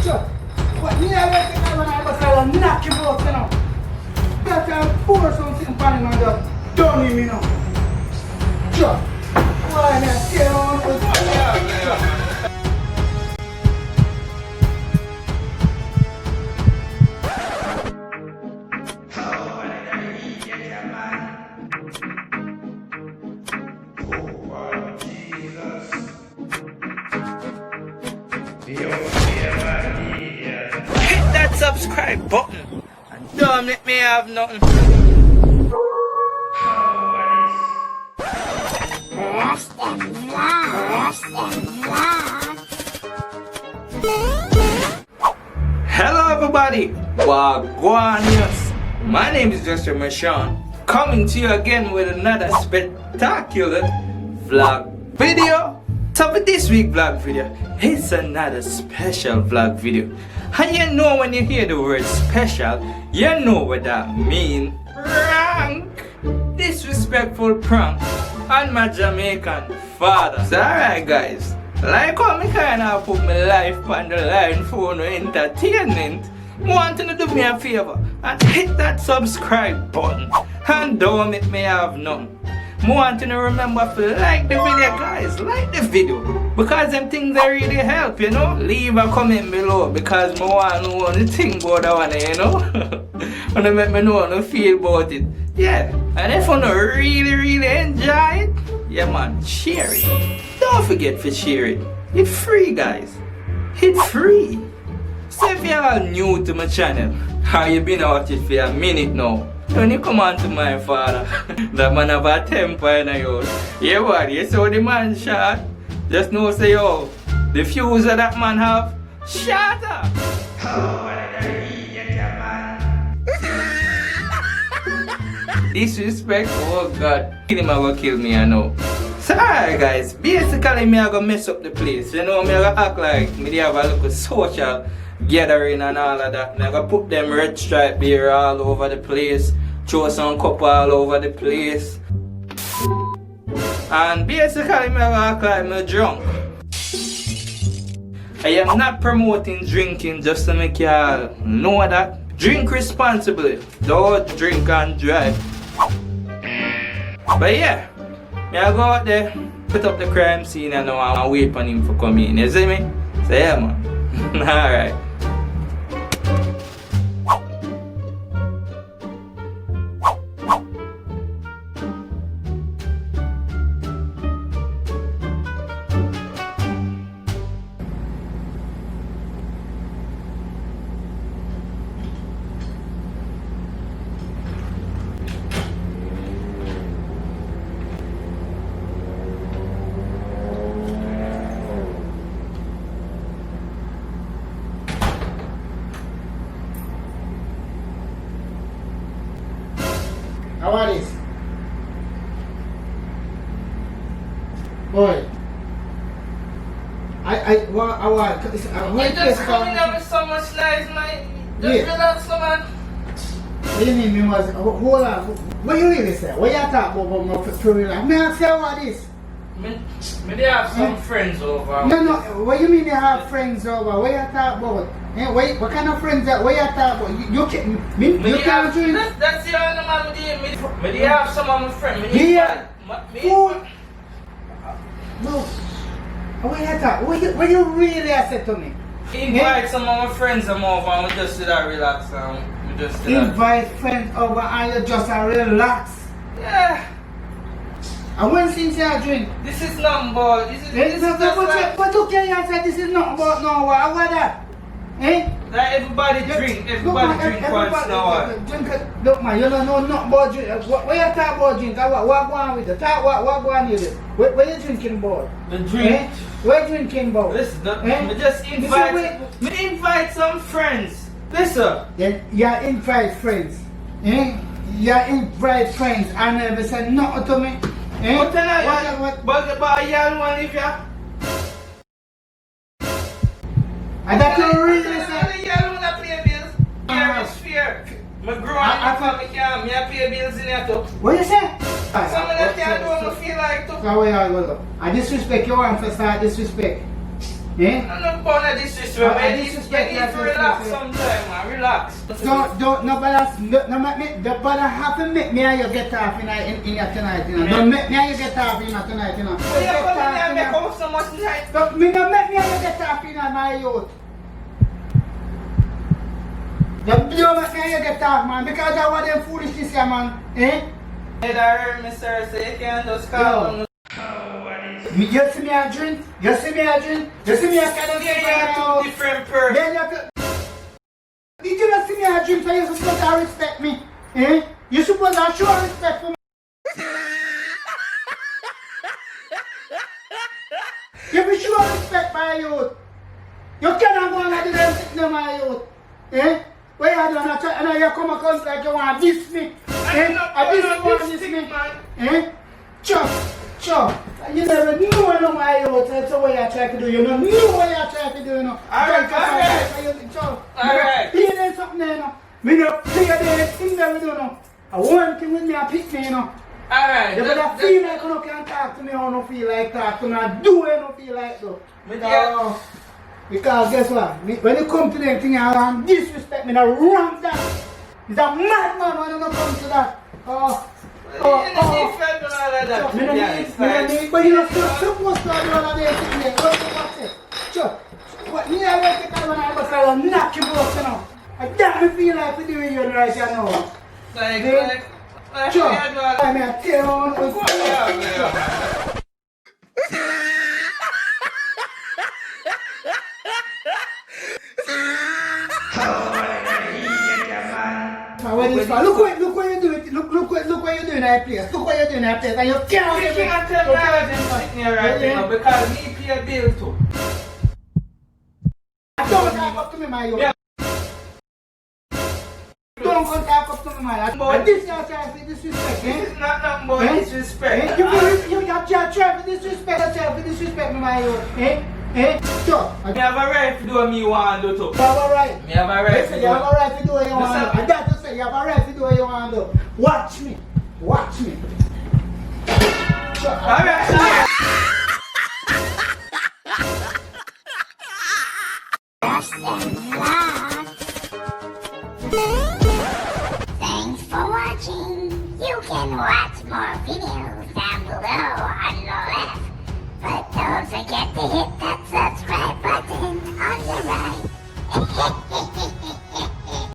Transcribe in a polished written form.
Sure. But me I like it when I was like, knock him out, you know. That I pour something on him and just done him, you know. Sure. Why not? Get on with it. Hit that subscribe button and don't let me have nothing. Rush-Dem Vlogs. Hello everybody, WaGwaNious. My name is Rush-Dem Rushawn, coming to you again with another spectacular vlog video. So for this week vlog video, it's another special vlog video. And you know when you hear the word special, you know what that means. Prank! Disrespectful prank on my Jamaican father. So alright guys, like how me kinda put my life on the line for no entertainment, wanting to do me a favor and hit that subscribe button and don't make me have none. I want you to remember to like the video guys, like the video, because them things they really help, you know. Leave a comment below because I want to know the thing about that one, you know. And make me know how to feel about it. Yeah, and if you really enjoy it, yeah man, share it. Don't forget to share it. It's free guys, it's free. So if you're all new to my channel, how you been out it for a minute now, when you come on to my father, that man have a temper in the house. Yeah what, you saw the man shot? Just know say yo, the fuse that man have, shut up! Oh, what an idiot, man. Disrespect, oh god. Him gonna kill me, I know. So alright guys, basically me I gonna mess up the place. You know, me I gonna act like me have a little social gathering and all of that. I gonna put them red stripe beer all over the place, throw some cup all over the place. And basically me I gonna act like me drunk. I am not promoting drinking just to make y'all know that. Drink responsibly, don't drink and drive. But yeah, me I go out there, put up the crime scene and now I wait for him for come in, you see me? So yeah man, alright. How are this? Boy. I want You just coming up with so much lies, man. Just relax, man. What do you mean, me was, hold on. What you really say? What you talk about my relax? Me ask you what this? Me they have some friends over. No, what you mean you have friends over? What you talk about? What kind of friends that? What you talk about? You can't drink? That's the only man me they have some of my friends. Yeah. No. What you talk? What you really said to me? Invite some of my friends over and we just sit there relax and we just sit there. Invite friends over and you just relax. Yeah. And when since you drink? This is nothing about this is just like, but okay, you said this is nothing about no what that? Eh? Like everybody drink once in a while. Drink it. Look man, you don't know nothing about drink. What you talk about drink? What going with it? What going with it? What you drinking about? The drink. Eh? What you drinking about? Listen, eh? me just invite some friends. Listen. Then you invite friends. Eh? You invite friends and never said nothing to me. Eh? What? But y'all want if ya? And that's the reason I said. Y'all wanna pay bills? Yeah, it's fair. My grown up, me pay bills in there too. What you say? Some of that can't do what I feel like too. So where you go? I disrespect you want to start disrespect. Eh? I'm not going to disrespect, man. You disrespect, need to relax sometime, man. Relax. Don't nobody have to make me and you get off in your tonight, you know. Don't make me and you get off in your tonight, you know. Why you come in here and make up so much tonight? Don't make me and you get off in my youth. Don't make me and you get off, man, because I want them foolishness here, man. Eh? Hey, I heard me, sir, so you can't just call on. You see me a drink? You see me a drink? You see me a kind of Yeah, two different persons. Then did you not see me a drink, so you're supposed to respect me? Eh? You're supposed to show respect for me. You be sure respect my youth. You cannot go and do them things to my youth. Eh? Where you doing? And now you come across like you want to diss me. Eh? I diss me. Eh? Sure. You never knew what my youth. That's the way I try to do. You don't know what I try to do, you know. Alright. Here there's something there, you know. Me not play the thing that we do, you know. I want thing with me, I pick me, you know. Alright. You better feel like you can't talk to me or no feel like talk to me. I do what I don't feel like though. Because guess what? When you come to them thing and disrespect me, I ramp that. He's a madman when you don't come to that. But you're not supposed to do all of these things. What's it? Sure. What me I like it when I was trying to knock you both, you know. I damn feel like we're doing you right now. Sure. I mean, I tell you. Look what you're doing. Look what you're doing in that place. Look what you're doing in that place. And you can't tell me I'm sitting here right now because me pay a bill too. Don't talk up to me, my youth. Don't come talk up to me, my youth. This is your chance to disrespect, eh? This is not nothing but disrespect. You have your chance to disrespect yourself, to disrespect me, my youth. Eh? Sure. Me have a right to do what me want to do too. You have a right. Me have a right to do. You have a right to do what you want to do. And that's to say, you have a right to do what you want to do. Watch me. Sure. Alright. Rush-Dem Vlogs. Thanks for watching. You can watch more videos down below on the left. But don't forget to hit that subscribe button on the right.